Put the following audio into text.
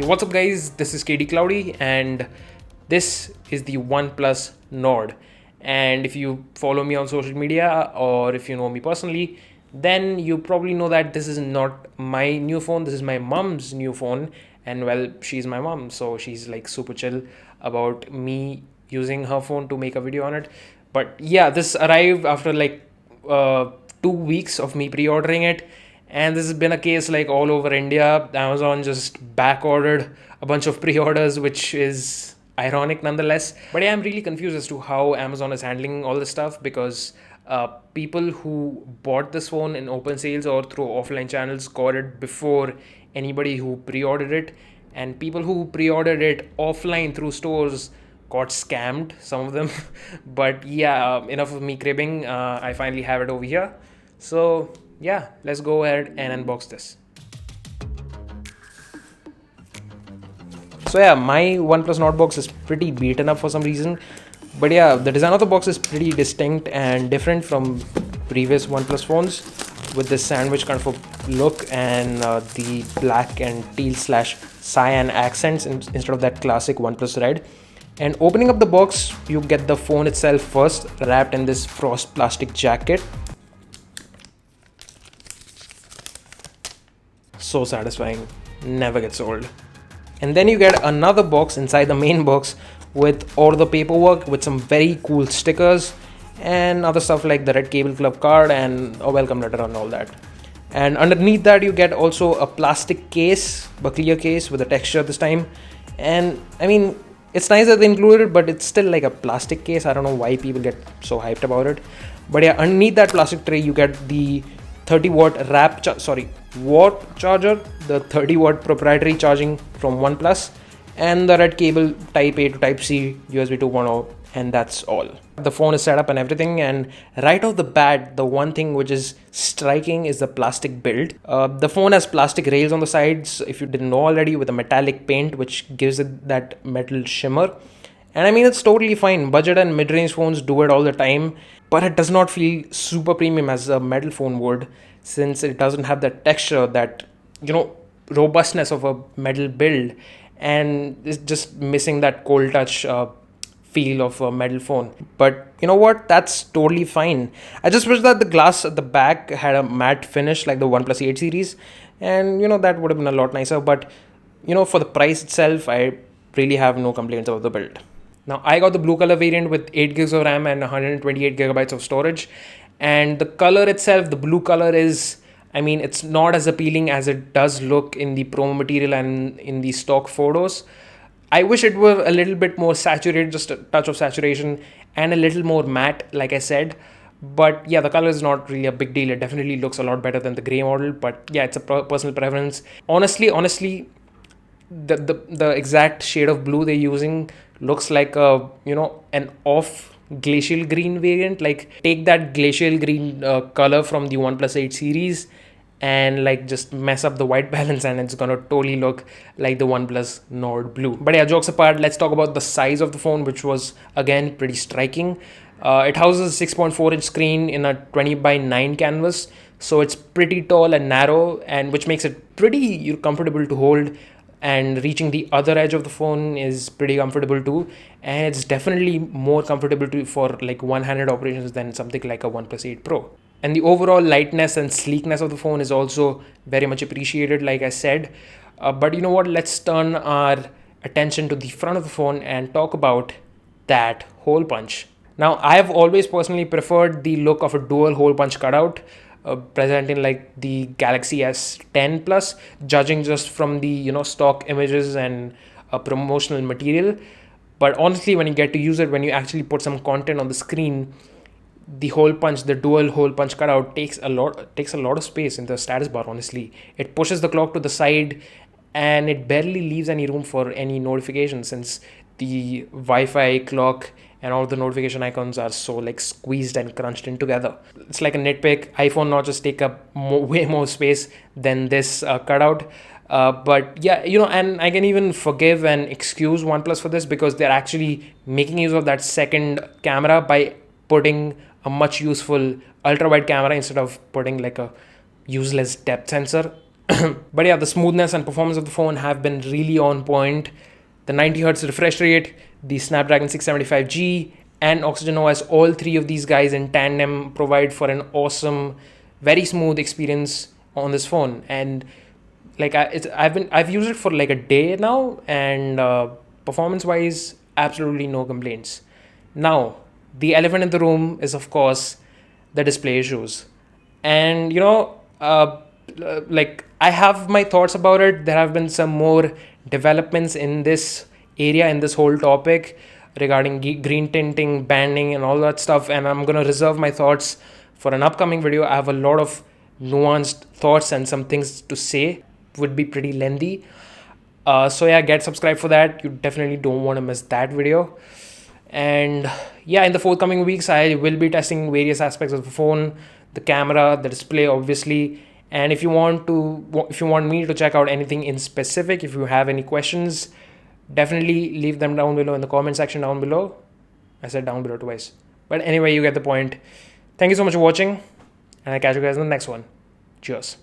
Hey, what's up guys, this is KDCloudy and this is the OnePlus Nord. And if you follow me on social media or if you know me personally, then you probably know that this is not my new phone, this is my mom's new phone. And well, she's my mom, so she's like super chill about me using her phone to make a video on it. But yeah, this arrived after like 2 weeks of me pre-ordering it, and this has been a case like all over India. Amazon just back ordered a bunch of pre-orders, which is ironic nonetheless. But yeah, I'm really confused as to how Amazon is handling all this stuff, because people who bought this phone in open sales or through offline channels got it before anybody who pre-ordered it, and people who pre-ordered it offline through stores got scammed, some of them. But yeah, enough of me cribbing. I finally have it over here. So yeah, let's go ahead and unbox this. So yeah, my OnePlus Nord box is pretty beaten up for some reason. But yeah, the design of the box is pretty distinct and different from previous OnePlus phones, with this sandwich kind of a look and the black and teal slash cyan accents instead of that classic OnePlus red. And opening up the box, you get the phone itself first, wrapped in this frost plastic jacket. So satisfying, never gets old. And then you get another box inside the main box with all the paperwork, with some very cool stickers and other stuff like the Red Cable Club card and a welcome letter and all that. And underneath that you get also a plastic case, a clear case with a texture this time. And I mean, it's nice that they included it, but it's still like a plastic case. I don't know why people get so hyped about it. But yeah, underneath that plastic tray you get the 30-watt watt charger, the 30-watt proprietary charging from OnePlus, and the Red Cable Type A to Type C USB 2.0, and that's all. The phone is set up and everything, and right off the bat, the one thing which is striking is the plastic build. The phone has plastic rails on the sides, if you didn't know already, with a metallic paint which gives it that metal shimmer. And I mean, it's totally fine. Budget and mid-range phones do it all the time, but it does not feel super premium as a metal phone would, since it doesn't have that texture, that, robustness of a metal build, and it's just missing that cold touch feel of a metal phone. But you know what? That's totally fine. I just wish that the glass at the back had a matte finish like the OnePlus 8 series, and that would have been a lot nicer. But for the price itself, I really have no complaints about the build. Now, I got the blue color variant with 8 gigs of RAM and 128 gigabytes of storage. And the color itself, the blue color is, it's not as appealing as it does look in the promo material and in the stock photos. I wish it were a little bit more saturated, just a touch of saturation, and a little more matte, like I said. But yeah, the color is not really a big deal. It definitely looks a lot better than the gray model. But yeah, it's a personal preference. Honestly, the exact shade of blue they're using looks like a an off glacial green variant. Like, take that glacial green color from the OnePlus 8 series and like just mess up the white balance, and it's gonna totally look like the OnePlus Nord blue. But yeah, jokes apart, let's talk about the size of the phone, which was again pretty striking. It houses a 6.4-inch screen in a 20:9 canvas, so it's pretty tall and narrow, and which makes it pretty comfortable to hold. And reaching the other edge of the phone is pretty comfortable too, and it's definitely more comfortable for like one-handed operations than something like a OnePlus 8 Pro. And the overall lightness and sleekness of the phone is also very much appreciated, like I said. But you know what, let's turn our attention to the front of the phone and talk about that hole punch. Now, I have always personally preferred the look of a dual hole punch cutout present in like the Galaxy S10 Plus, judging just from the stock images and promotional material. But honestly, when you get to use it, when you actually put some content on the screen, the dual hole punch cutout takes a lot of space in the status bar. Honestly, it pushes the clock to the side, and it barely leaves any room for any notifications, since the Wi-Fi, clock, and all the notification icons are so like squeezed and crunched in together. It's like a nitpick. iPhone notches take up way more space than this cutout. But yeah, and I can even forgive and excuse OnePlus for this, because they're actually making use of that second camera by putting a much useful ultra wide camera instead of putting like a useless depth sensor. But yeah, the smoothness and performance of the phone have been really on point. The 90 hertz refresh rate, the Snapdragon 675G, and Oxygen OS, all three of these guys in tandem provide for an awesome, very smooth experience on this phone. And like I've used it for like a day now, and performance wise, absolutely no complaints. Now, the elephant in the room is of course the display issues, and like I have my thoughts about it. There have been some more developments in this area, in this whole topic regarding green tinting, banding, and all that stuff, and I'm gonna reserve my thoughts for an upcoming video. I have a lot of nuanced thoughts and some things to say, would be pretty lengthy. So yeah, get subscribed for that. You definitely don't want to miss that video. And yeah, in the forthcoming weeks, I will be testing various aspects of the phone, the camera, the display, obviously. And if you want me to check out anything in specific, if you have any questions, definitely leave them down below in the comment section down below. I said down below twice, but anyway, you get the point. Thank you so much for watching, and I'll catch you guys in the next one. Cheers.